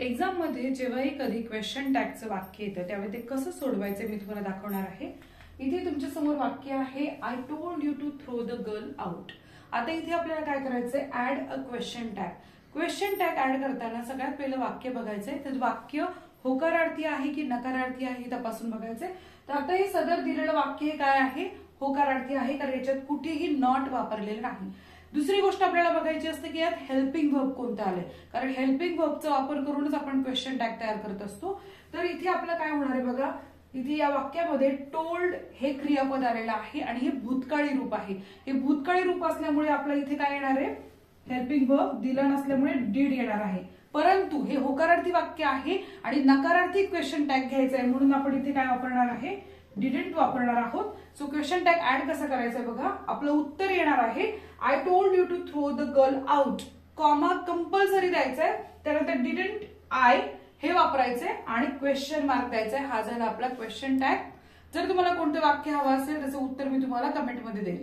Exam मध्ये जेव्हाही कधी क्वेश्चन टॅगचं वाक्य येतं त्यावेळी ते कसं सोडवायचं मी तुम्हाला दाखवणार आहे। इथे तुमच्या समोर वाक्य आहे I told you to throw the girl out. आता इथे आपल्याला काय करायचंय, add a question tag. Question tag add करताना सगळ्यात पहिलं वाक्य बघायचंय, तर वाक्य होकारार्थी आहे की नकारार्थी आहे तपासून बघायचंय। तर आता हे सदर दिलेलं वाक्य काय आहे, होकारार्थी आहे, कारण याच्यात कुठेही नॉट वापरलेलं नाही। दुसरी गोष्ट आपल्याला बघायची असते की यात हेल्पिंग वर्ब कोणतं आलंय, कारण हेल्पिंग वर्बचा वापर करूनच आपण क्वेश्चन टॅग तयार करत असतो। तर इथे आपलं काय होणार आहे बघा, इथे या वाक्यामध्ये टोल्ड हे क्रियापद आलेलं आहे आणि हे भूतकाळी रूप आहे। हे भूतकाळी रूप असल्यामुळे आपलं इथे काय येणार आहे, हेल्पिंग वर्ब दिलं नसल्यामुळे डीड येणार आहे। परंतु हे होकारार्थी वाक्य आहे आणि नकारार्थी क्वेश्चन टॅग घ्यायचा आहे, म्हणून आपण इथे काय वापरणार आहे, डिडंट वापरणार आहोत। सो क्वेश्चन टॅग ऍड कसं करायचंय बघा, आपलं उत्तर येणार आहे I told you to throw the girl out, comma compulsory द्यायचंय, त्यानंतर डिडंट आय हे वापरायचंय आणि क्वेश्चन मार्क द्यायचंय। हा झाला आपला क्वेश्चन टॅग। जर तुम्हाला कोणतं वाक्य हवं असेल त्याचं उत्तर मी तुम्हाला कमेंटमध्ये देईल।